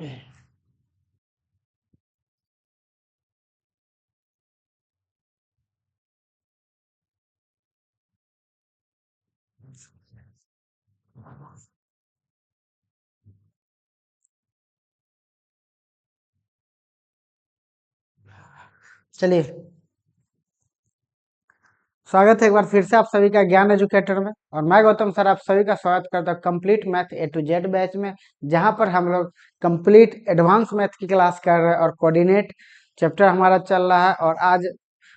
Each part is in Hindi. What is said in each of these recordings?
चलिए, स्वागत है एक बार फिर से आप सभी का ज्ञान एजुकेटर में। और मैं गौतम सर आप सभी का स्वागत करता हूँ complete math A to Z batch में, जहाँ पर हम लोग कंप्लीट एडवांस मैथ की क्लास कर रहे हैं और कोऑर्डिनेट चैप्टर हमारा चल रहा है। और आज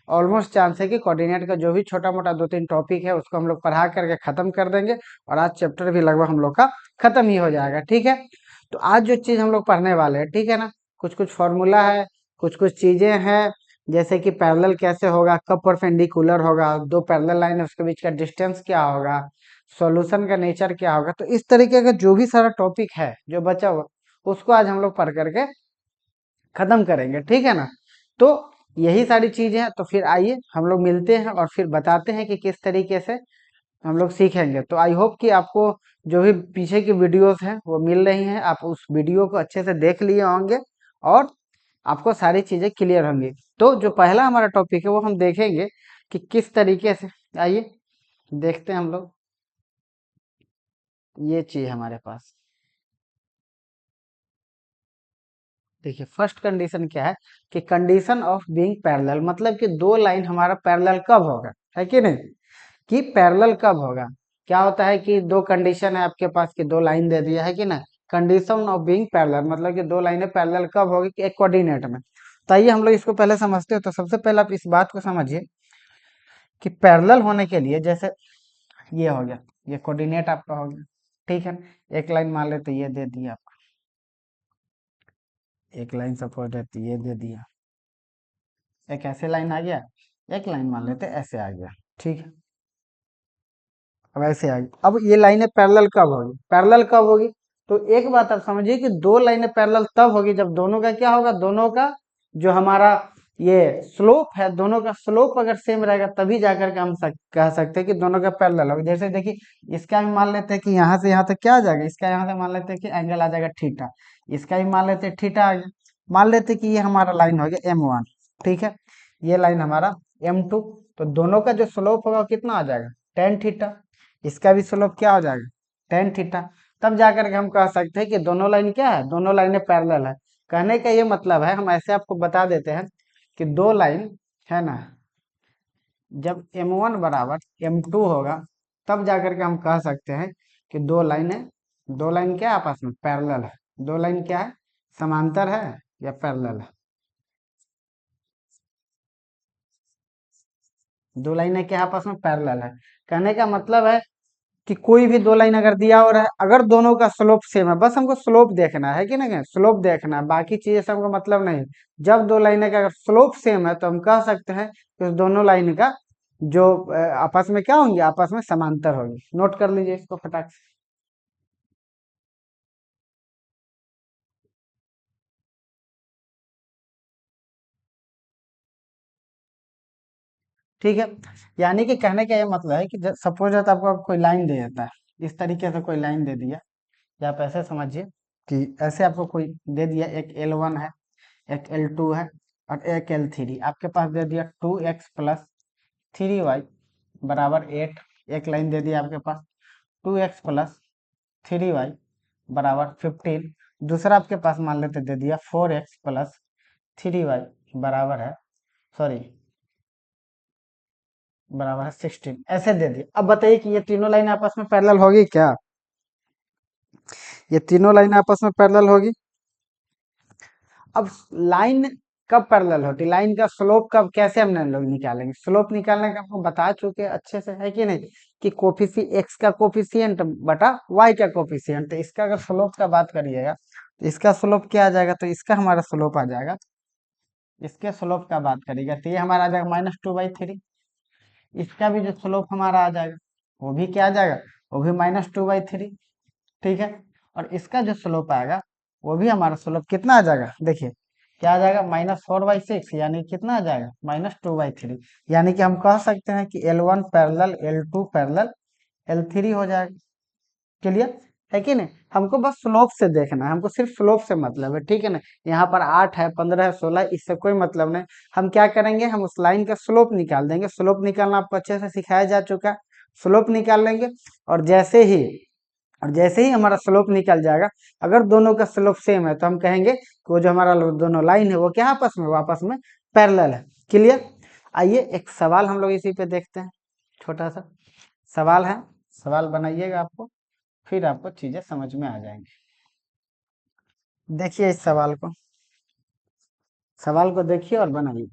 ऑलमोस्ट चांस है कि कोऑर्डिनेट का जो भी छोटा मोटा 2-3 टॉपिक है उसको हम लोग पढ़ा करके खत्म कर देंगे, और आज चैप्टर भी लगभग हम लोग का खत्म ही हो जाएगा। ठीक है, तो आज जो चीज हम लोग पढ़ने वाले हैं, ठीक है ना, कुछ कुछ फॉर्मूला है, कुछ कुछ चीजें हैं, जैसे कि पैरेलल कैसे होगा, कब परपेंडिकुलर होगा, दो पैरेलल लाइन है उसके बीच का डिस्टेंस क्या होगा, सॉल्यूशन का नेचर क्या होगा। तो इस तरीके का जो भी सारा टॉपिक है जो बचा हुआ, उसको आज हम लोग पढ़ करके खत्म करेंगे। ठीक है ना, तो यही सारी चीजें हैं। तो फिर आइए हम लोग मिलते हैं और फिर बताते हैं कि किस तरीके से हम लोग सीखेंगे। तो आई होप कि आपको जो भी पीछे की वीडियोस हैं वो मिल रही हैं, आप उस वीडियो को अच्छे से देख लिए होंगे और आपको सारी चीजें क्लियर होंगी। तो जो पहला हमारा टॉपिक है वो हम देखेंगे कि किस तरीके से, आइए देखते हैं हम लोग। ये चीज हमारे पास देखिए, फर्स्ट कंडीशन क्या है कि कंडीशन ऑफ बीइंग पैरेलल, मतलब कि दो लाइन हमारा पैरेलल कब होगा, है कि नहीं, कि पैरेलल कब होगा। क्या होता है कि दो कंडीशन है आपके पास कि दो लाइन दे दिया है कि ना, कंडीशन ऑफ बीइंग पैरेलल मतलब कि दो लाइनें पैरेलल कब होगी, कि एक कोऑर्डिनेट में। तो आइए हम लोग इसको पहले समझते हैं। तो सबसे पहले आप इस बात को समझिए कि पैरेलल होने के लिए, जैसे ये हो गया, ये कोऑर्डिनेट आपका हो गया, ठीक है। एक लाइन मान लेते ये दे दिया आपका, एक लाइन सपोज रहती ये दे दिया, एक ऐसे लाइन आ गया, एक लाइन मान लेते ऐसे आ गया, ठीक है। अब ऐसे आ गई, अब ये लाइनें पैरेलल कब होगी, पैरेलल कब होगी, तो एक बात आप समझिए कि दो लाइनें पैरेलल तब होगी जब दोनों का क्या होगा, दोनों का जो हमारा ये स्लोप है, दोनों का स्लोप अगर सेम रहेगा तभी जाकर के हम कह सकते हैं कि दोनों का पैरेलल होगा। जैसे देखिए, इसका भी मान लेते हैं कि यहाँ से यहाँ तक क्या आ जाएगा, इसका यहाँ से मान लेते हैं कि एंगल आ जाएगा थीटा, इसका भी मान लेते हैं थीटा आ गया। मान लेते हैं कि ये हमारा लाइन हो गया M1, ठीक है, ये लाइन हमारा M2। तो दोनों का जो स्लोप होगा वो कितना आ जाएगा, टेन थीटा। इसका भी स्लोप क्या हो जाएगा, टेन थीटा। तब जाकर के हम कह सकते हैं कि दोनों लाइन क्या है, दोनों लाइनें पैरेलल है। कहने का ये मतलब है, हम ऐसे आपको बता देते हैं कि दो लाइन है ना, जब M1 बराबर M2 होगा तब जाकर के हम कह सकते हैं कि दो लाइन क्या है, आपस में पैरेलल है। दो लाइन क्या है, समांतर है या पैरेलल है। दो लाइनें क्या आपस में पैरेलल है। कहने का मतलब है कि कोई भी दो लाइन अगर दिया हो रहा है, अगर दोनों का स्लोप सेम है, बस हमको स्लोप देखना है कि नहीं, स्लोप देखना है, बाकी चीजें से हमको मतलब नहीं। जब दो लाइनें का अगर स्लोप सेम है तो हम कह सकते हैं कि उस दोनों लाइन का जो आपस में क्या होंगी, आपस में समांतर होगी। नोट कर लीजिए इसको फटाक से। ठीक है, यानी कि कहने का ये मतलब है कि सपोज आपको कोई लाइन दे देता है, इस तरीके से कोई लाइन दे दिया, या आप ऐसे समझिए कि ऐसे आपको कोई दे दिया, एक L1 है, एक L2 है और एक L3। आपके पास दे दिया 2x + 3y बराबर 8। एक लाइन दे दिया आपके पास 2x + 3y बराबर 15। दूसरा आपके पास मान लेते दे दिया 4x + 3y बराबर है, सॉरी, बराबर है 16। ऐसे दे दिया। अब बताइए कि ये तीनों लाइन आपस में पैरेलल होगी क्या, ये तीनों लाइन आपस में पैरेलल होगी। अब लाइन कब पैरेलल होती, लाइन का स्लोप कब, कैसे हम लोग निकालेंगे, स्लोप निकालने का आपको बता चुके अच्छे से, है कि नहीं, कि एक्स का कोफिशियंट बटा वाई का कोफिशियंट। तो इसका अगर स्लोप का बात करिएगा तो इसका स्लोप क्या आ जाएगा, तो इसका हमारा स्लोप आ जाएगा, इसके स्लोप का बात करिएगा तो ये हमारा आ जाएगा -2/3। इसका भी जो स्लोप हमारा आ जाएगा वो भी क्या आ जाएगा, वो भी -2/3, ठीक है। और इसका जो स्लोप आएगा वो भी हमारा स्लोप कितना आ जाएगा, देखिए क्या आ जाएगा, -4/6, यानी कितना आ जाएगा, -2/3। यानी कि हम कह सकते हैं कि L1 parallel L2 parallel L3 हो जाएगा। क्लियर, है कि नहीं। हमको बस स्लोप से देखना है, हमको सिर्फ स्लोप से मतलब है, ठीक है ना। यहाँ पर 8 है, 15 है, 16, इससे कोई मतलब नहीं। हम क्या करेंगे, हम उस लाइन का स्लोप निकाल देंगे। स्लोप निकालना आपको अच्छे से सिखाया जा चुका है। स्लोप निकाल लेंगे, और जैसे ही हमारा स्लोप निकल जाएगा, अगर दोनों का स्लोप सेम है तो हम कहेंगे कि वो जो हमारा दोनों लाइन है वो क्या आपस में पैरेलल है। क्लियर। आइए एक सवाल हम लोग इसी पे देखते हैं, छोटा सा सवाल है। सवाल बनाइएगा आपको, फिर आपको चीजें समझ में आ जाएंगी। देखिए इस सवाल को देखिए और बनाइए।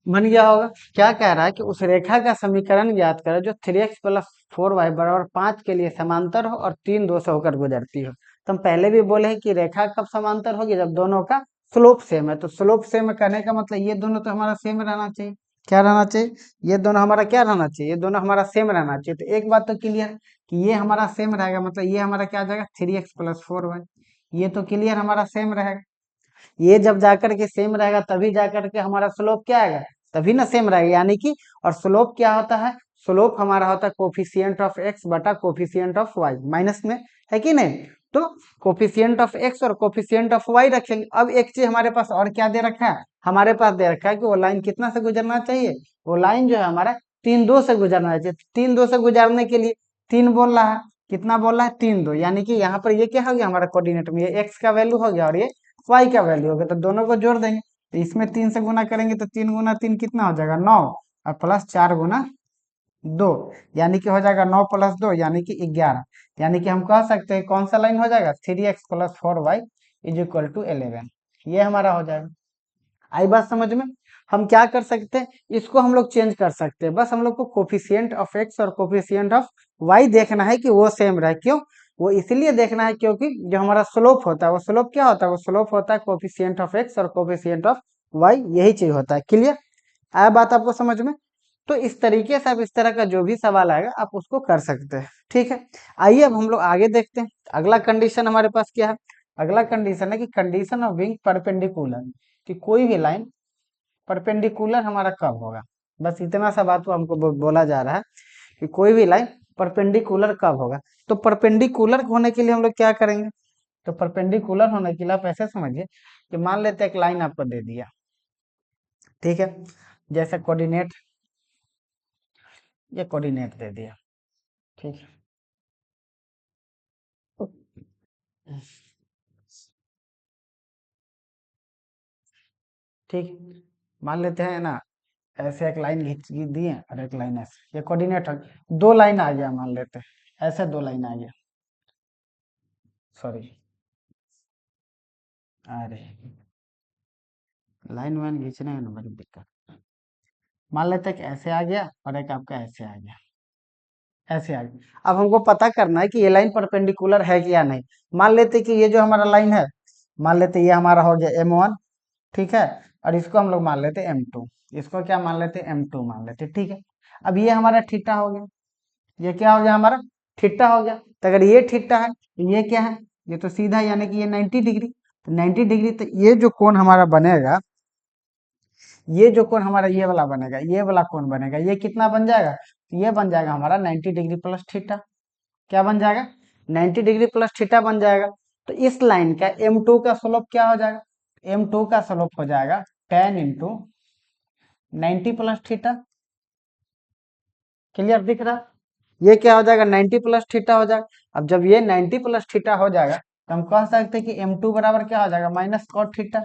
बन गया होगा। क्या कह रहा है कि उस रेखा का समीकरण ज्ञात करें जो 3x प्लस 4y बराबर 5 के लिए समांतर हो और 3 2 से होकर गुजरती हो। तो हम पहले भी बोले हैं कि रेखा कब समांतर होगी, जब दोनों का स्लोप सेम है। तो स्लोप सेम करने का मतलब ये दोनों तो हमारा सेम रहना चाहिए। क्या रहना चाहिए, ये दोनों हमारा क्या रहना चाहिए, ये दोनों हमारा सेम रहना चाहिए। तो एक बात तो क्लियर कि ये हमारा सेम रहेगा, मतलब ये हमारा क्या आ जाएगा 3x+4y। ये तो क्लियर हमारा सेम रहेगा। ये जब जाकर के सेम रहेगा तभी जाकर के हमारा स्लोप क्या आएगा, तभी ना सेम रहेगा। यानी कि, और स्लोप क्या होता है, स्लोप हमारा होता है कोफिशिएंट ऑफ एक्स बटा कोफिशिएंट ऑफ वाई माइनस में, है कि नहीं। तो कोफिशिएंट ऑफ एक्स और कोफिशिएंट ऑफ वाई रखेंगे। अब एक चीज हमारे पास और क्या दे रखा है, हमारे पास दे रखा है कि वो लाइन कितना से गुजरना चाहिए, वो लाइन जो है हमारा 3 2 से गुजरना चाहिए। 3 2 से गुजरने के लिए 3 बोल रहा है, कितना बोल रहा है 3 2, यानी कि यहाँ पर ये क्या हो गया हमारा कोऑर्डिनेट में, ये एक्स का वैल्यू हो गया और ये वाई का वैल्यू हो गया। तो दोनों को जोड़ देंगे, तो इसमें 3 से गुना करेंगे तो 3 गुना 3 कितना हो जाएगा 9, और प्लस 4 गुना 2, यानी कि हो जाएगा 9 प्लस 2 यानी कि 11। यानी कि हम कह सकते हैं कौन सा लाइन हो जाएगा 3x+4y इज इक्वल टू 11। ये हमारा हो जाएगा। आई बात समझ में। हम क्या कर सकते हैं, इसको हम लोग चेंज कर सकते हैं। बस हम लोग को कोफिशिएंट ऑफ एक्स और कोफिशिएंट ऑफ वाई देखना है कि वो सेम रहे। क्यों, वो इसलिए देखना है क्योंकि जो हमारा स्लोप होता है वो स्लोप क्या होता है, वो स्लोप होता है कोफिशिएंट ऑफ एक्स और कोफिशिएंट ऑफ वाई, यही चीज होता है। क्लियर, आया बात आपको समझ में। तो इस तरीके से आप इस तरह का जो भी सवाल आएगा आप उसको कर सकते हैं, ठीक है। आइए अब हम लोग आगे देखते हैं। अगला कंडीशन हमारे पास क्या है, अगला कंडीशन है कि कंडीशन ऑफ बीइंग परपेंडिकुलर, कि कोई भी लाइन परपेंडिकुलर हमारा कब होगा। बस इतना सा बात को हमको बोला जा रहा है कि कोई भी लाइन परपेंडिकुलर कब होगा। तो परपेंडिकुलर होने के लिए हम लोग क्या करेंगे, तो परपेंडिकुलर होने के लिए आप ऐसे समझिए कि मान लेते हैं एक लाइन आपको दे दिया, ठीक है। जैसे कोऑर्डिनेट, ये कोऑर्डिनेट दे दिया, ठीक है। ठीक, मान लेते हैं ना, ऐसे एक लाइन खींच दिए और एक लाइन ऐसे, ये कोऑर्डिनेट हो गया। दो लाइन आ गया मान लेते हैं, ऐसे दो लाइन आ गया, सॉरी, अरे लाइन वाइन खींचने में ना बड़ी दिक्कत। मान लेते हैं कि ऐसे आ गया और एक आपका ऐसे आ गया, ऐसे आ गया। अब हमको पता करना है कि ये लाइन परपेंडिकुलर है कि या नहीं। मान लेते कि ये जो हमारा लाइन है, मान लेते ये हमारा हो गया M1, ठीक है। और इसको हम लोग मान लेते M2, इसको क्या मान लेते M2 मान लेते, ठीक है। अब ये हमारा थीटा हो गया, ये क्या हो गया हमारा थीटा हो गया। तो अगर ये थीटा है तो ये क्या है, ये तो सीधा यानी कि ये 90 डिग्री। तो 90 डिग्री, तो ये जो कोण हमारा बनेगा, ये जो कोण हमारा ये वाला बनेगा, ये वाला कोण बनेगा, ये कितना बन जाएगा, तो ये बन जाएगा हमारा 90 डिग्री प्लस थीटा। क्या बन जाएगा 90 डिग्री प्लस थीटा बन जाएगा। तो इस लाइन का M2 का स्लोप क्या हो जाएगा, M2 का स्लोप हो जाएगा 10 × 90 प्लस थीटा। क्लियर दिख रहा, ये क्या हो जाएगा 90 प्लस थीटा हो जाएगा। अब जब ये 90 प्लस थीटा हो जाएगा तो हम कह सकते हैं कि M2 बराबर क्या हो जाएगा minus cot theta.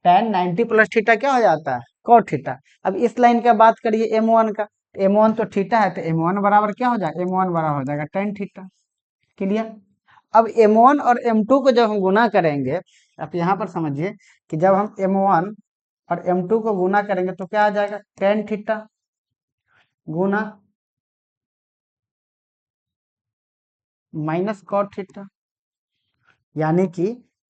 10 90 plus theta क्या हो जाता है कॉट थीटा। अब इस लाइन का बात करिए M1 का, M1 तो थीटा है, तो M1 बराबर क्या हो जाएगा, M1 बराबर हो जाएगा tan थीटा। क्लियर। अब M1 और M2 को जब हम गुना करेंगे, आप यहाँ पर समझिए कि जब हम M1 और M2 को गुना करेंगे तो क्या आ जाएगा tan थीटा गुना माइनस कॉट थीटा, यानी कि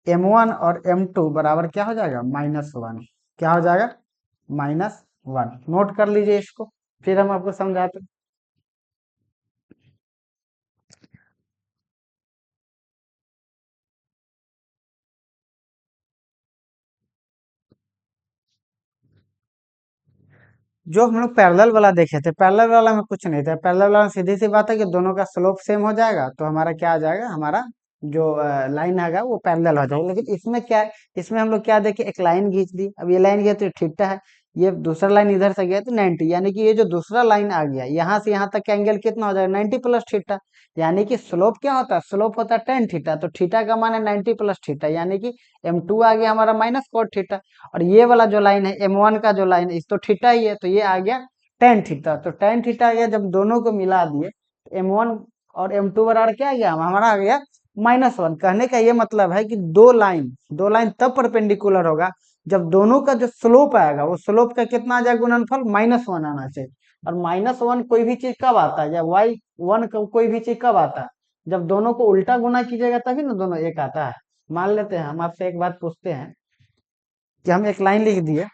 m1 और m2 बराबर क्या हो जाएगा, -1। क्या हो जाएगा, -1। नोट कर लीजिए इसको, फिर हम आपको समझाते हैं। जो हम लोग पैरेलल वाला देखे थे, पैरेलल वाला में कुछ नहीं था। पैरेलल वाला में सीधी सी बात है कि दोनों का स्लोप सेम हो जाएगा, तो हमारा क्या आ जाएगा, हमारा जो लाइन आएगा वो पैरेलल हो जाएगा। लेकिन इसमें क्या है, इसमें हम लोग क्या देखे, एक लाइन खींच दी। अब ये लाइन गया तो थीटा है, ये दूसरा लाइन इधर से गया तो 90, यानी कि ये जो दूसरा लाइन आ गया यहाँ से यहाँ तक का एंगल कितना हो जाएगा, 90 प्लस थीटा। यानी कि स्लोप क्या होता है, स्लोप होता है tan थीटा, तो थीटा का मान है 90 प्लस थीटा, यानी कि m2 आ गया हमारा माइनस कॉट थीटा। और ये वाला जो लाइन है m1 का जो लाइन है, इस तो थीटा ही है, तो ये आ गया tan थीटा। तो tan थीटा आ गया, जब दोनों को मिला दिए तो m1 और m2 बराबर क्या आ गया, हमारा आ गया -1। कहने का ये मतलब है कि दो लाइन तब परपेंडिकुलर होगा जब दोनों का जो स्लोप आएगा वो स्लोप का कितना आ जाएगा, गुणनफल -1 आना चाहिए। और -1 कोई भी चीज कब आता है, या y1 कोई भी चीज कब आता है, जब दोनों को उल्टा गुना कीजिएगा तभी ना दोनों एक आता है। मान लेते हैं, हम आपसे एक बात पूछते हैं कि हम एक लाइन लिख दिए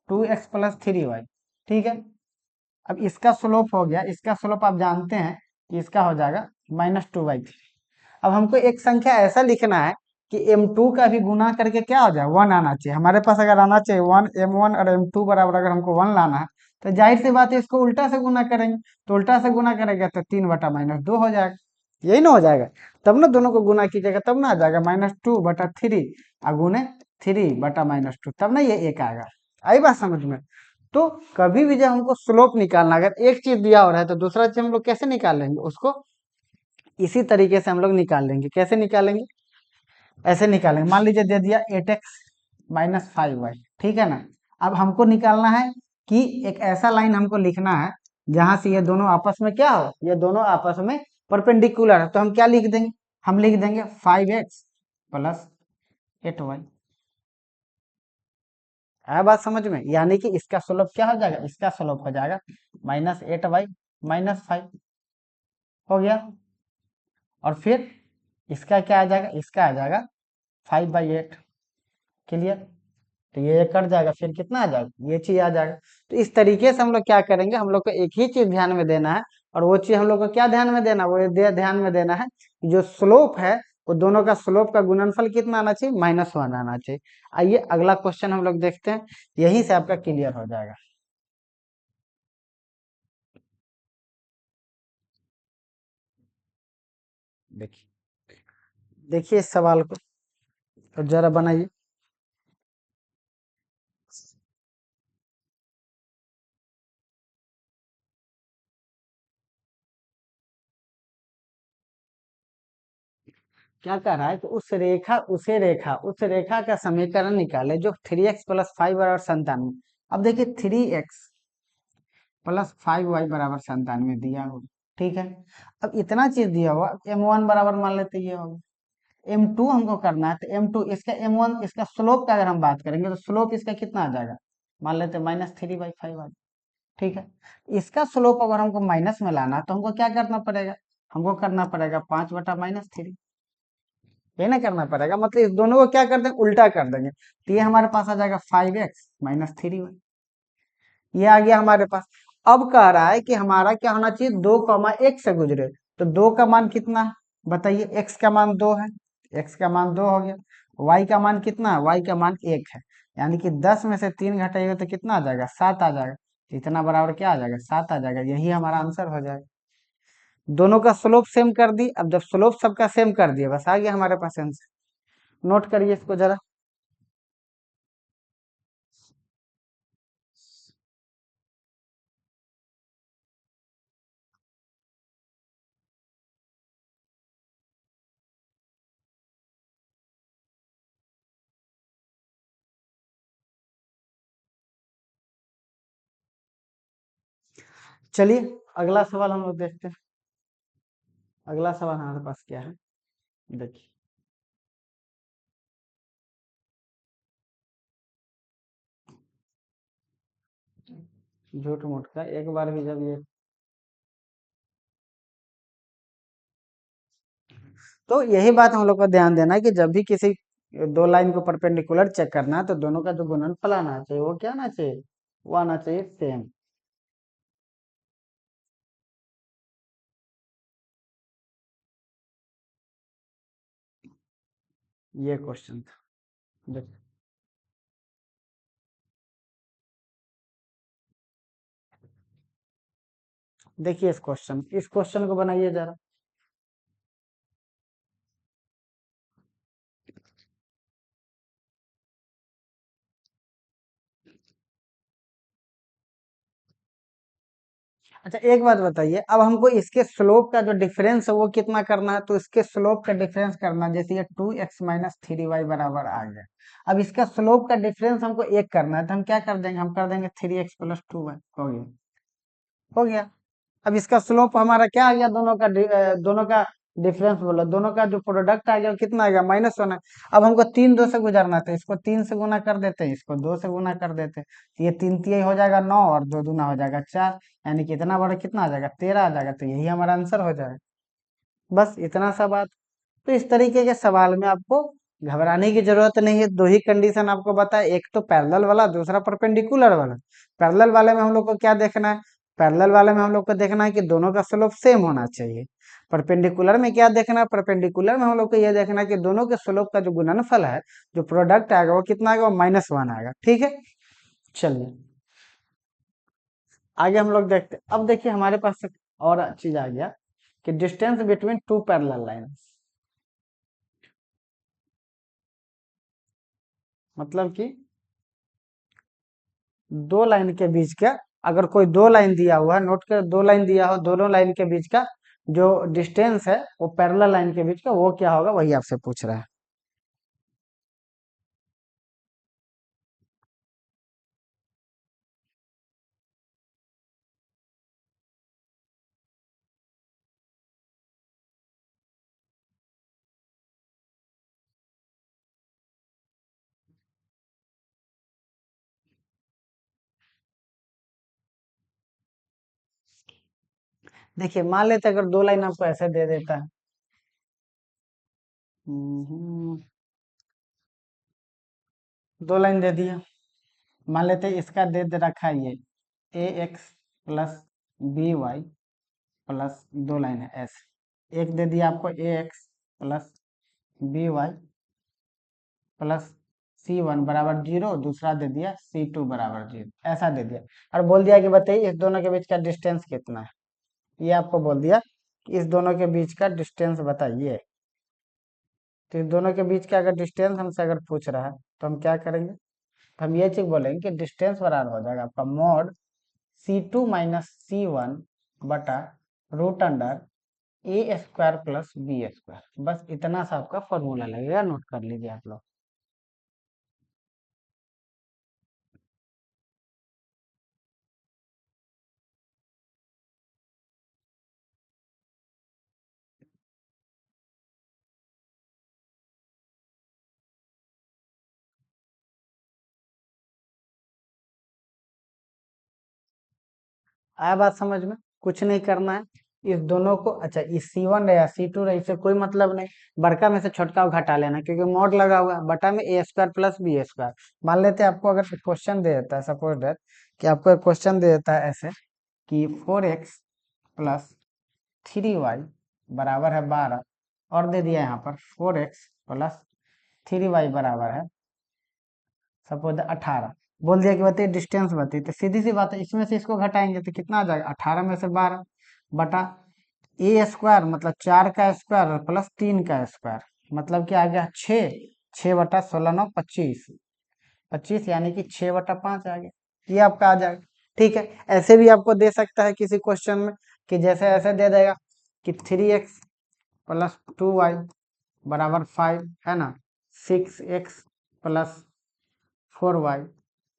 2x + 3y, ठीक है। अब इसका स्लोप हो गया, इसका स्लोप आप जानते हैं कि इसका हो जाएगा -2/3। अब हमको एक संख्या ऐसा लिखना है कि m2 का भी गुना करके क्या हो जाए, 1 आना चाहिए हमारे पास। अगर आना चाहिए 1, m1 और m2 बराबर अगर हमको 1 लाना है, तो जाहिर सी बात है इसको उल्टा से गुना करेंगे। तो उल्टा से गुना करेंगे तो 3/-2 हो जाएगा, यही ना हो जाएगा। तब ना दोनों को गुना कीजिएगा तब ना आ जाएगा -2/3, गुने 3/-2, तब ना ये एक आएगा। आई बात समझ में। तो कभी भी जब हमको स्लोप निकालना, अगर एक चीज दिया हो रहा है तो दूसरा चीज हम लोग कैसे निकाल लेंगे उसको, इसी तरीके से हम लोग निकाल लेंगे। कैसे निकालेंगे, ऐसे निकालेंगे। मान लीजिए दे दिया 8x - 5y, ठीक है ना। अब हमको निकालना है कि एक ऐसा लाइन हमको लिखना है जहां से ये दोनों आपस में क्या हो, ये दोनों आपस में परपेंडिकुलर है। तो हम क्या लिख देंगे, हम लिख देंगे 5x + 8y। है बात समझ में, यानी कि इसका स्लोप क्या हो जाएगा, इसका स्लोप हो जाएगा -8y - 5 हो गया। और फिर इसका क्या आ जाएगा, इसका आ जाएगा 5/8। क्लियर। तो ये कट जाएगा, फिर कितना आ जाएगा, ये चीज आ जाएगा। तो इस तरीके से हम लोग क्या करेंगे, हम लोग को एक ही चीज ध्यान में देना है। और वो चीज हम लोग को क्या ध्यान में देना है, वो ध्यान में देना है कि जो स्लोप है वो दोनों का स्लोप का गुणनफल कितना आना चाहिए, -1 आना चाहिए। आइए अगला क्वेश्चन हम लोग देखते हैं, यहीं से आपका क्लियर हो जाएगा। देखिए, देखिए इस सवाल को तो जरा बनाइए। क्या कह रहा है कि उस रेखा का समीकरण निकाले जो 3x + 5 = 97। अब देखिए 3x + 5y = 97 दिया होगा, ठीक है। अब इतना चीज दिया हुआ, m1 बराबर मान लेते ये होगा, m2 हमको करना है। तो m2 इसका m1 इसका स्लोप का अगर हम बात करेंगे तो स्लोप इसका कितना आ जाएगा, मान लेते -3/5 आ। ठीक है। इसका स्लोप अगर हमको माइनस में लाना है तो हमको क्या करना पड़ेगा, हमको करना पड़ेगा 5/-3। ये ना करना पड़ेगा, मतलब इस दोनों को क्या कर देंगे, उल्टा कर देंगे। तो ये हमारे पास आ जाएगा 5x - 3y। ये आ गया हमारे पास। अब कह रहा है कि हमारा क्या होना चाहिए, 2, 1 से गुजरे। तो 2 का मान कितना है बताइए, x का मान 2 है, x का मान 2 हो गया। y का मान कितना है, y का मान 1 है। यानी कि 10 में से 3 घटाइएगा तो कितना आ जाएगा, 7 आ जाएगा। इतना बराबर क्या आ जाएगा, 7 आ जाएगा। यही हमारा आंसर हो जाएगा। दोनों का स्लोप सेम कर दी। अब जब स्लोप सबका सेम कर दिया, बस आ गया हमारे पास आंसर। नोट करिए इसको जरा। चलिए अगला सवाल हम लोग देखते हैं। अगला सवाल हमारे पास क्या है, देखिए। झूठ मूठ का एक बार भी जब ये तो यही बात हम लोग को ध्यान देना है कि जब भी किसी दो लाइन को परपेंडिकुलर चेक करना है तो दोनों का जो गुणनफल आना चाहिए वो क्या आना चाहिए, वो आना चाहिए सेम। ये क्वेश्चन था। देखिए इस क्वेश्चन को बनाइए जरा। अच्छा एक बात बताइए, अब हमको इसके स्लोप का जो डिफरेंस है वो कितना करना है, तो इसके स्लोप का डिफरेंस करना, जैसे ये 2x - 3y बराबर आ गया। अब इसका स्लोप का डिफरेंस हमको एक करना है, तो हम क्या कर देंगे, हम कर देंगे 3x + 2y, हो गया। हो गया। अब इसका स्लोप हमारा क्या आ गया, दोनों का डिफरेंस बोला, दोनों का जो प्रोडक्ट आ गया वो कितना आ गया, -1 है। अब हमको 3 2 से गुजरना था, इसको 3 से गुना कर देते हैं, इसको 2 से गुना कर देते हैं, तो ये 3 3 हो जाएगा 9 और 2 दूना हो जाएगा 4, यानी कि इतना बड़ा कितना आ जाएगा, 13 आ जाएगा, तो यही हमारा आंसर हो जाएगा। बस इतना सा बात। तो इस तरीके के सवाल में आपको घबराने की जरूरत नहीं है। दो ही कंडीशन आपको बताया, एक तो पैरेलल वाला, दूसरा परपेंडिकुलर वाला। पैरेलल वाले में हम लोग को क्या देखना है, पैरेलल वाले में हम लोग को देखना है कि दोनों का स्लोप सेम होना चाहिए। परपेंडिकुलर में क्या देखना है, परपेंडिकुलर में हम लोग को यह देखना है कि दोनों के स्लोप का जो गुणनफल है, जो प्रोडक्ट आएगा वो कितना आएगा, वो -1 आएगा। ठीक है, चलिए आगे हम लोग देखते हैं। अब देखिए हमारे पास एक और चीज आ गया कि distance between two parallel lines, मतलब कि दो लाइन के बीच का, अगर कोई दो लाइन दिया हुआ है, नोट कर, दो लाइन दिया हो, दोनों लाइन के बीच का जो डिस्टेंस है वो पैरेलल लाइन के बीच का वो क्या होगा, वही आपसे पूछ रहा है। देखिए मान लेते अगर दो लाइन आपको ऐसे दे देता है, हम्म, दो लाइन दे दिया, मान लेते इसका दे रखा है ये ax + by + दो लाइन है ऐसे, एक दे दिया आपको ax + by + C1 बराबर 0, दूसरा दे दिया C2 बराबर 0, ऐसा दे दिया। और बोल दिया कि बताइए इस दोनों के बीच का डिस्टेंस कितना है, ये आपको बोल दिया कि इस दोनों के बीच का डिस्टेंस बताइए। तो इस दोनों के बीच का अगर डिस्टेंस हमसे अगर पूछ रहा है तो हम क्या करेंगे, तो हम ये चीज बोलेंगे कि डिस्टेंस बराबर हो जाएगा आपका मॉड C2 - C1 बटा √अंडर a² + b²। बस इतना सा आपका फॉर्मूला लगेगा, नोट कर लीजिए आप लोग। आया बात समझ में, कुछ नहीं करना है। इस दोनों को, अच्छा इस C1 या C2 रहे, इससे कोई मतलब नहीं, बड़का में से छोटका को घटा लेना, क्योंकि मॉड लगा हुआ है, बटा में a² + b²। मान लेते हैं आपको अगर क्वेश्चन दे देता है, सपोज दैट कि आपको एक क्वेश्चन दे देता है ऐसे कि 4x + 3y बराबर है 12, और दे दिया यहाँ पर 4x + 3y बराबर है सपोज 18, बोल दिया कि बताइए डिस्टेंस बताइए, तो सीधी सी बात है, इसमें से इसको घटाएंगे तो कितना आ जाएगा, 18 में से 12 बटा a² मतलब 4 का स्क्वायर प्लस 3 का स्क्वायर, मतलब कि आ गया 6, 6 बटा 16 9 25, 25 यानी कि 6/5 आ गया, ये आपका आ जाएगा। ठीक है, ऐसे भी आपको दे सकता है किसी क्वेश्चन में कि जैसे ऐसे दे देगा कि 3x + 2y बराबर 5 है ना, 6x + 4y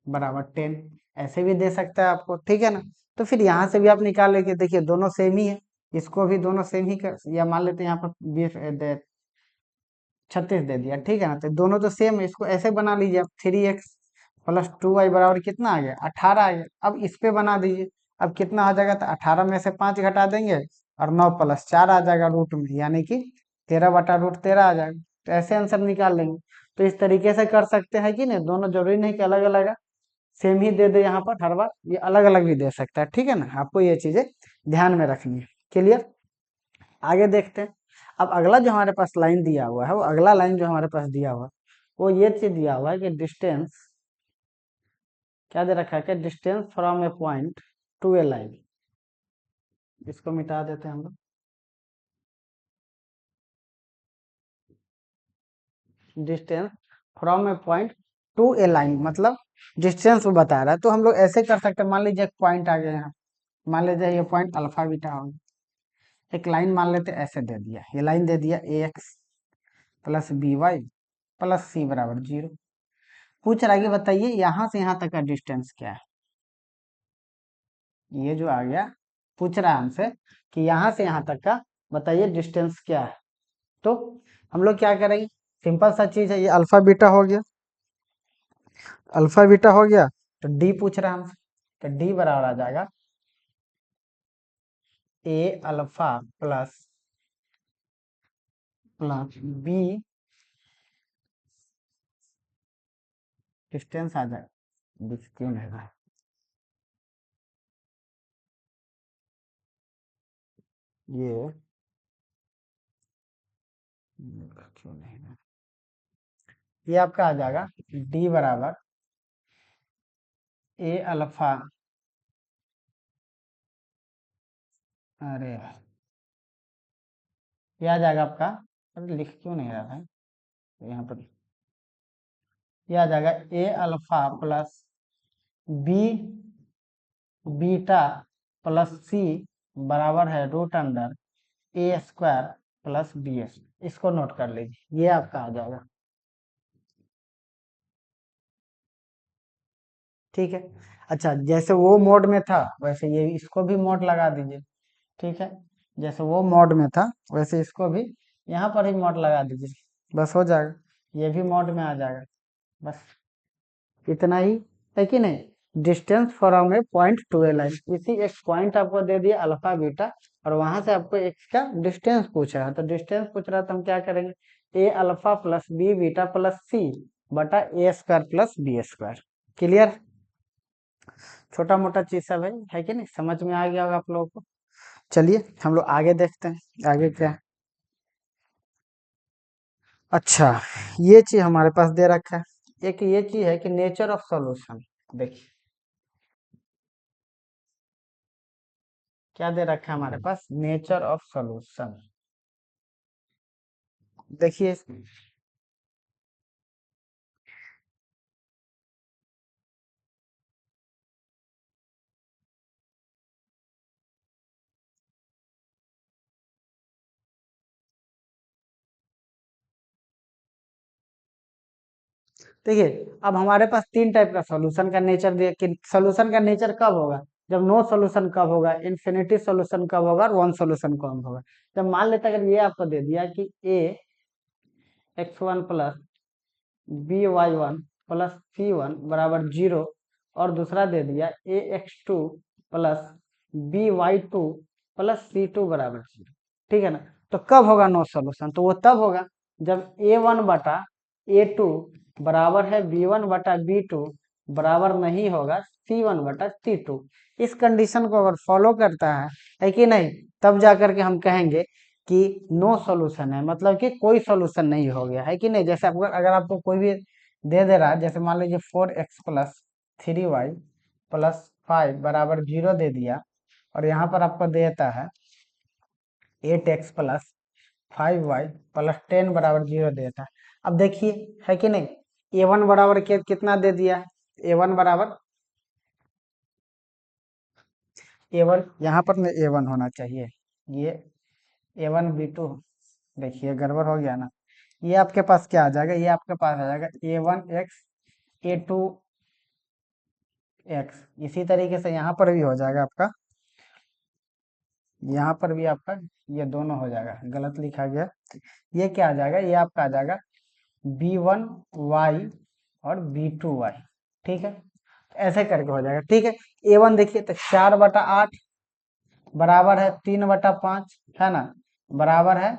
बराबर 10, ऐसे भी दे सकता है आपको। ठीक है ना, तो फिर यहाँ से भी आप निकाल लेके देखिए दोनों सेम ही है, इसको भी दोनों सेम ही कर, या मान लेते हैं यहाँ पर 36 दे दिया, ठीक है ना, तो दोनों तो सेम है, इसको ऐसे बना लीजिए आप, 3x + 2y बराबर कितना आ गया, 18 आ गया। अब इस पे बना दीजिए, अब कितना आ जाएगा, तो 18 में से 5 घटा देंगे और 9 + 4 आ जाएगा रूट में, यानी कि 13/√13 आ जाएगा। तो ऐसे आंसर निकाल लेंगे। तो इस तरीके से कर सकते हैं कि नहीं, दोनों जरूरी नहीं कि अलग अलग है, सेम ही दे दे यहाँ पर हर बार, ये अलग अलग भी दे सकता है। ठीक है ना, आपको ये चीजें ध्यान में रखनी है। क्लियर। आगे देखते हैं। अब अगला जो हमारे पास लाइन दिया हुआ है, वो अगला लाइन जो हमारे पास दिया हुआ है, वो ये चीज दिया हुआ है कि डिस्टेंस, क्या दे रखा है कि distance from A point two A line. इसको मिटा देते हैं हम लोग। Distance from A point two A line, मतलब डिस्टेंस वो बता रहा है। तो हम लोग ऐसे कर सकते हैं, मान लीजिए एक पॉइंट आ गया यहाँ, मान लीजिए ये पॉइंट अल्फा बीटा हो गया। एक लाइन मान लेते ऐसे दे दिया, ये लाइन दे दिया A X plus B Y plus C बराबर 0। पूछ रहा है कि बताइए यहाँ से यहाँ तक का डिस्टेंस क्या है। ये जो आ गया, पूछ रहा है हमसे कि यहाँ से यहाँ तक का बताइए डिस्टेंस क्या है। तो हम लोग क्या करेंगे, सिंपल सा चीज है, ये अल्फा बीटा हो गया, अल्फा बीटा हो गया। तो डी पूछ रहा है हमसे, तो डी बराबर आ जाएगा A alpha plus plus B, distance आ जाएगा, क्यों नहीं रहा, ये क्यों नहीं रहा, ये आपका आ जाएगा डी बराबर ए अल्फा, अरे ये आ जाएगा आपका, अरे लिख क्यों नहीं रहा है यहाँ पर, ये आ जाएगा A alpha plus B beta plus C बराबर है root under A square plus B S. इसको नोट कर लीजिए, ये आपका आ जाएगा। ठीक है। अच्छा, जैसे वो मोड में था वैसे ये इसको भी मोड लगा दीजिए। ठीक है, जैसे वो मोड में था वैसे इसको भी यहाँ पर ही मोड लगा दीजिए, बस हो जाएगा, ये भी मोड में आ जाएगा। बस इतना ही है कि नहीं। Distance from A point two A line, इसी एक पॉइंट आपको दे दिया अल्फा बीटा, और वहां से आपको एक का डिस्टेंस पूछ रहा है। तो डिस्टेंस पूछ रहा है तो हम क्या करेंगे, A alpha plus B beta plus C बटा A square plus B square. Clear. छोटा मोटा चीज सब है कि नहीं, समझ में आ गया होगा आप लोगों को। चलिए हम लोग आगे देखते हैं, आगे क्या है। अच्छा, ये चीज हमारे पास दे रखा है, एक ये चीज है कि नेचर ऑफ सॉल्यूशन। देखिए क्या दे रखा है हमारे पास, नेचर ऑफ सॉल्यूशन। देखिए देखिए, अब हमारे पास तीन टाइप का सॉल्यूशन का नेचर दिया कि सॉल्यूशन का नेचर कब होगा, जब नो सॉल्यूशन कब होगा, इन्फिनिटी सॉल्यूशन कब होगा, और वन सॉल्यूशन कब होगा। जब मान लेते अगर ये आपको दे दिया कि A x1 plus B Y 1 plus C 1 बराबर 0, और दूसरा दे दिया A x2 plus B Y 2 plus C 2 बराबर 0। ठीक है ना। तो कब होगा नो सॉल्यूशन, तो वो तब होगा जब A1/A2 बराबर है B1/B2 बराबर नहीं होगा C1/C2। इस कंडीशन को अगर फॉलो करता है कि नहीं, तब जाकर के हम कहेंगे कि नो सॉल्यूशन है, मतलब कि कोई सॉल्यूशन नहीं हो गया है कि नहीं। जैसे आपको अगर आपको कोई भी दे रहा है, जैसे मान लीजिए 4x प्लस 3y प्लस 5 बराबर 0 दे दिया, और यहाँ पर आपको देता है 8x प्लस 5y प्लस 10 बराबर 0 देता है। अब देखिए है कि नहीं, A1 बराबर कितना दे दिया, A1 बराबर A1 यहाँ पर A1 होना चाहिए, ये A1B2, देखिए गड़बड़ हो गया ना। ये आपके पास क्या आ जाएगा, ये आपके पास आ जाएगा A1x A2x। इसी तरीके से यहाँ पर भी हो जाएगा आपका, यहाँ पर भी आपका ये दोनों हो जाएगा, गलत लिखा गया। ये क्या आ जाएगा, ये आपका आ जाएगा B1y और B2y। ठीक है, ऐसे करके हो जाएगा। ठीक है, A1 देखिए तो 4/8 बराबर है 3/5, है ना, बराबर है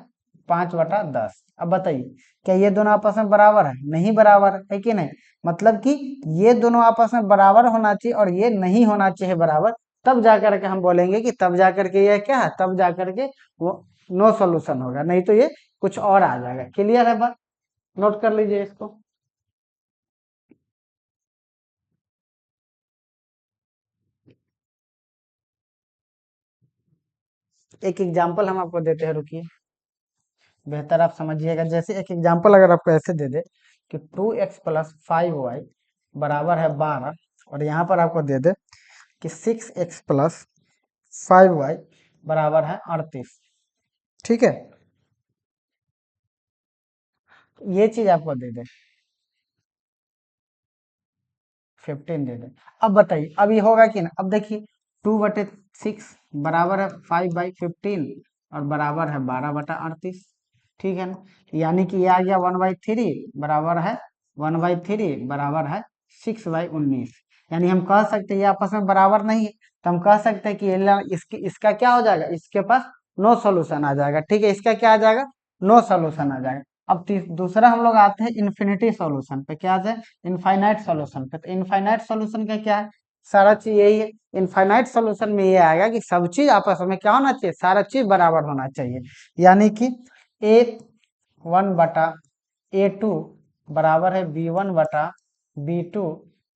5/10। अब बताइए क्या ये दोनों आपस में बराबर है? नहीं बराबर है कि नहीं? मतलब कि ये दोनों आपस में बराबर होना चाहिए और ये नहीं होना चाहिए बराबर, तब जाकर के हम बोलेंगे कि तब जाकर के ये क्या है, तब जाकर के वो नो सॉल्यूशन होगा, नहीं तो ये कुछ और आ जाएगा। क्लियर है बात? नोट कर लीजिए इसको। एक एग्जाम्पल हम आपको देते हैं, रुकिए, बेहतर आप समझिएगा। जैसे एक एग्जाम्पल अगर आपको ऐसे दे दे कि 2x + 5y बराबर है 12, और यहाँ पर आपको दे दे कि 6x + 5y बराबर है 38। ठीक है, ये चीज आपको दे दे, 15 दे दे। अब बताइए अब ये होगा कि ना? अब देखिए 2/6 बराबर है 5/15 और बराबर है 12/38। ठीक है ना? यानी कि ये आ गया 1/3 बराबर है 1/3 बराबर है 6/19। यानी हम कह सकते हैं ये आपस में बराबर नहीं है, तो हम कह सकते हैं कि इसका क्या हो जाएगा, इसके पास नो सॉल्यूशन आ जाएगा। ठीक है, इसका क्या आ जाएगा? नो सॉल्यूशन आ जाएगा। अब दूसरा हम लोग आते हैं इन्फिनिटी सॉल्यूशन पे। क्या है? इनफाइनाइट सॉल्यूशन पे। तो इनफाइनाइट सॉल्यूशन का क्या है? सारा चीज यही है। इनफाइनाइट सॉल्यूशन में ये आएगा कि सब चीज आपस में क्या होना चाहिए, सारा चीज बराबर होना चाहिए। यानी कि A1/A2 बराबर है B1/B2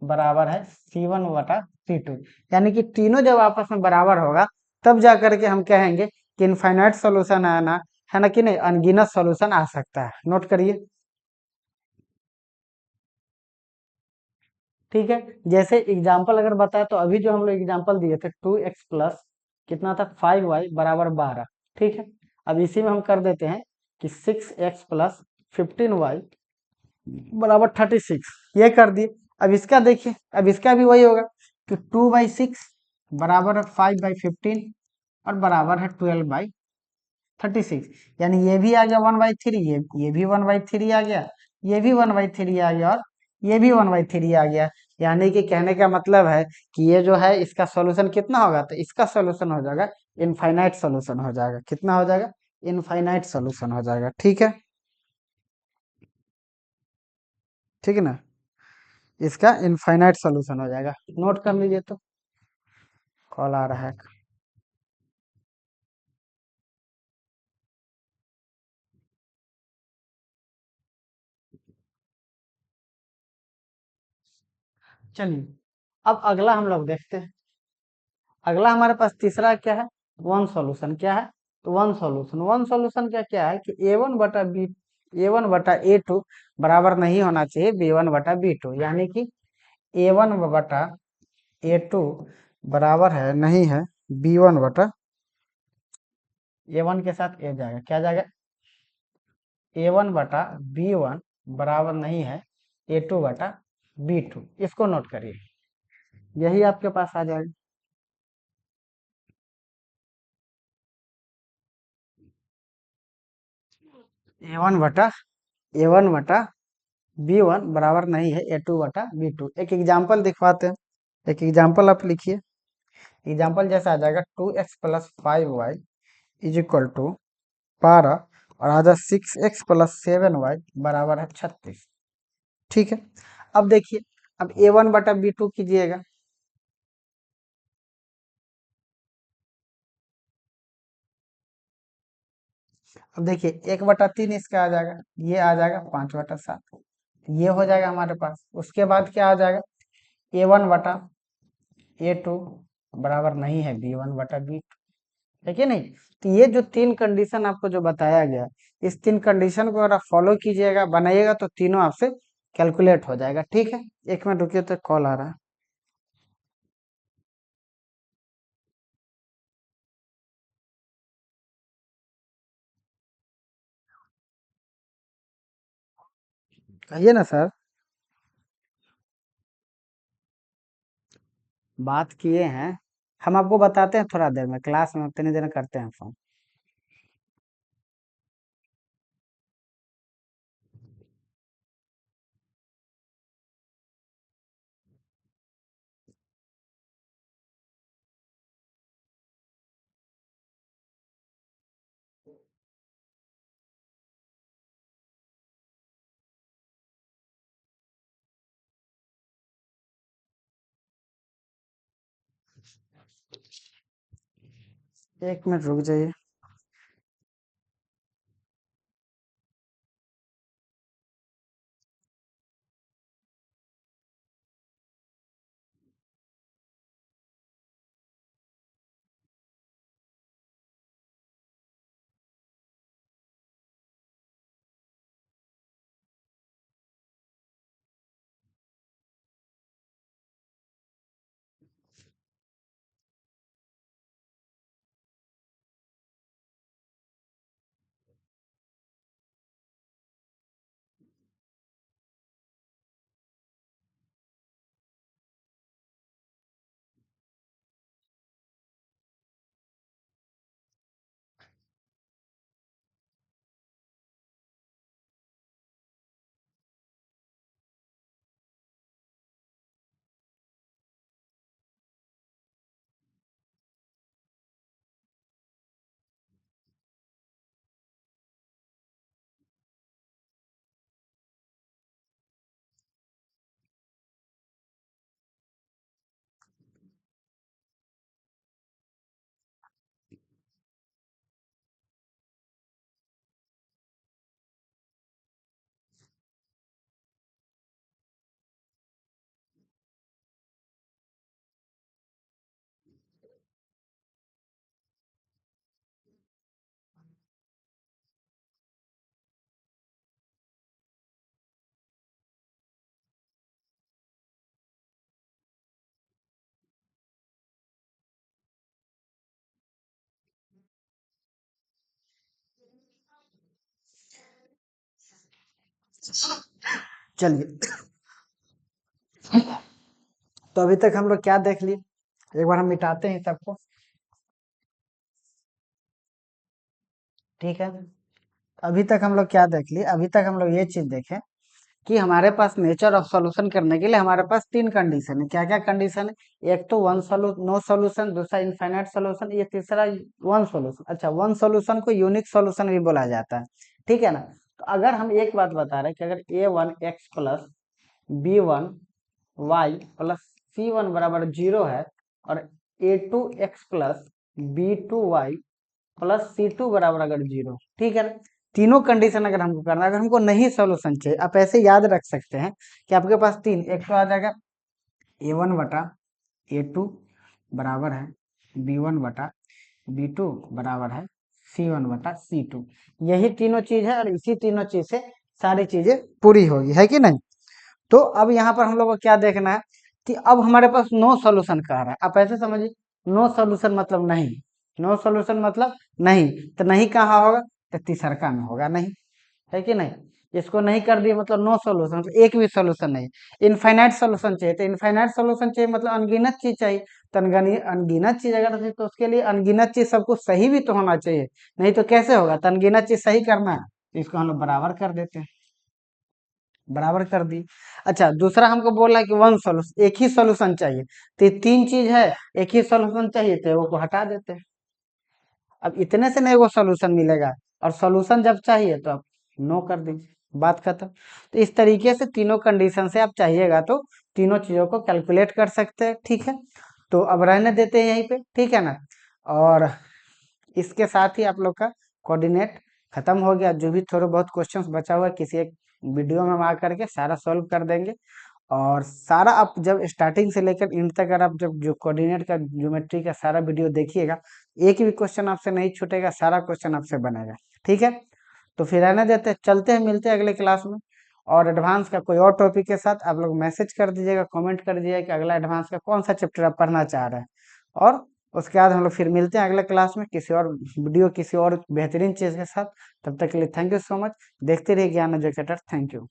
बराबर है C1/C2। यानी कि तीनों जब आपस में बराबर होगा तब जाकर के हम कहेंगे कि इनफाइनाइट सॉल्यूशन है ना कि नहीं, अनगिनत सॉल्यूशन आ सकता है। नोट करिए। ठीक है, जैसे एग्जाम्पल अगर बताए तो अभी जो हम लोग एग्जाम्पल दिए थे 2x प्लस कितना था 5y बराबर 12। ठीक है, अब इसी में हम कर देते हैं कि 6x + 15y बराबर 36, ये कर दिए। अब इसका देखिए, अब इसका भी वही होगा कि 2/6 बराबर है 5/15 और बराबर है 12/36। यानी ये भी आ गया 1/3, ये भी 1/3 आ गया, ये भी 1/3 आ गया, और ये भी 1/3 आ गया। यानी कि कहने का मतलब है कि ये जो है इसका सॉल्यूशन कितना होगा, तो इसका सॉल्यूशन हो जाएगा इनफाइनाइट सॉल्यूशन हो जाएगा। कितना हो जाएगा? इनफाइनाइट सॉल्यूशन हो जाएगा। ठीक है, ठीक है ना, इसका इनफाइनाइट सॉल्यूशन हो जाएगा। नोट कर लीजिए। तो कॉल आ रहा है। चलिए अब अगला हम लोग देखते हैं। अगला हमारे पास तीसरा क्या है? One solution. क्या है? तो वन सॉल्यूशन का क्या है कि A1/A2 बराबर नहीं होना चाहिए B1/B2। यानी कि A1/A2 बराबर है नहीं है A1 के साथ ए जाएगा, क्या जाएगा? A1/B1 बराबर नहीं है A2/B2। इसको नोट करिए, यही आपके पास आ जाएगा। A1/B1 बराबर नहीं है A2/B2। एक एग्जाम्पल दिखवाते हैं, एक एग्जाम्पल आप लिखिए। एग्जाम्पल जैसा आ जाएगा 2x + 5y is equal to 12 और आधा 6x + 7y बराबर है 36। ठीक है, अब देखिए, अब A1/B2 कीजिएगा। अब देखिए 1/3 इसका आ जाएगा, ये आ जाएगा 5/7, ये हो जाएगा हमारे पास। उसके बाद क्या आ जाएगा? A1/A2 बराबर नहीं है B1/B2, है कि नहीं? तो ये जो तीन कंडीशन आपको जो बताया गया, इस तीन कंडीशन को अगर आप फॉलो कीजिएगा, बनाइएगा, तो तीनों आपसे कैलकुलेट हो जाएगा। ठीक है, एक मिनट रुकिए, तो कॉल आ रहा है। कहिए ना सर। बात किए हैं, हम आपको बताते हैं थोड़ा देर में, क्लास में उतनी देर में करते हैं फोन। एक मिनट रुक जाइए। चलिए, तो अभी तक हम लोग क्या देख लिए, एक बार हम मिटाते हैं सबको। ठीक है, अभी तक हम लोग क्या देख लिए, अभी तक हम लोग ये चीज देखें कि हमारे पास नेचर ऑफ सॉल्यूशन करने के लिए हमारे पास तीन कंडीशन है। क्या क्या कंडीशन है? एक तो नो सॉल्यूशन, दूसरा इनफाइनाइट सॉल्यूशन, ये तीसरा वन सॉल्यूशन। अच्छा, वन सॉल्यूशन को यूनिक सॉल्यूशन भी बोला जाता है। ठीक है ना? तो अगर हम एक बात बता रहे हैं कि अगर a1x plus b1y plus c1 बराबर 0 है, और a2x plus b2y plus c2 बराबर अगर 0, ठीक है ना, तीनों कंडीशन अगर हमको करना है, अगर हमको नहीं सॉल्यूशन चाहिए, आप ऐसे याद रख सकते हैं कि आपके पास तीन, एक तो आ जाएगा a1 बटा a2 बराबर है b1 बटा b2 बराबर है c1 बटा c2। यही तीनों चीज है, और इसी तीनों चीज से सारी चीजें पूरी होगी, है कि नहीं? तो अब यहाँ पर हम लोग को क्या देखना है कि अब हमारे पास नो सॉल्यूशन कह रहा है। आप ऐसे समझिए, नो सॉल्यूशन मतलब नहीं, नो सॉल्यूशन मतलब नहीं, तो नहीं कहाँ होगा? तो तीसरका में होगा नहीं, है कि नहीं? इसको नहीं कर दिए मतलब नो सॉल्यूशन, मतलब एक भी सॉल्यूशन नहीं। इनफाइनाइट सॉल्यूशन चाहिए, तो इनफाइनाइट सॉल्यूशन चाहिए मतलब अनगिनत चीज चाहिए। तो अनगिनत चीज अगर चाहिए तो उसके लिए अनगिनत चीज सब कुछ सही भी तो होना चाहिए, नहीं तो कैसे होगा? तो अनगिनत चीज सही करना है, तो इसको हम लोग बराबर कर देते हैं, बराबर कर दी। अच्छा, दूसरा हमको बोल रहा है कि वन सॉल्यूशन, एक ही सॉल्यूशन चाहिए। तो ये तीन चीज है, एक ही सॉल्यूशन चाहिए, तो वो को हटा देते हैं। अब इतने से नहीं वो सॉल्यूशन मिलेगा, और सॉल्यूशन जब चाहिए तो आप नो कर दीजिए, बात खत्म। तो इस तरीके से तीनों कंडीशन से आप चाहिएगा तो तीनों चीजों को कैलकुलेट कर सकते हैं। ठीक है, तो अब रहने देते हैं यहीं पे, ठीक है ना? और इसके साथ ही आप लोग का कोऑर्डिनेट खत्म हो गया। जो भी थोड़े बहुत क्वेश्चंस बचा हुआ है, किसी एक वीडियो में हम आ करके सारा सॉल्व कर देंगे। और सारा आप जब स्टार्टिंग से लेकर एंड तक अगर आप जब जो कोऑर्डिनेट का ज्योमेट्री का सारा वीडियो देखिएगा, एक भी क्वेश्चन आपसे नहीं छूटेगा, सारा क्वेश्चन आपसे बनेगा। ठीक है, तो फिर रहने देते हैं, चलते हैं, मिलते हैं अगले क्लास में। और एडवांस का कोई और टॉपिक के साथ आप लोग मैसेज कर दीजिएगा, कमेंट कर दीजिएगा कि अगला एडवांस का कौन सा चैप्टर आप पढ़ना चाह रहे हैं। और उसके बाद हम लोग फिर मिलते हैं अगले क्लास में किसी और वीडियो, किसी और बेहतरीन चीज के साथ। तब तक के लिए थैंक यू सो मच। देखते रहिए ज्ञान एजुकेटर। Thank you.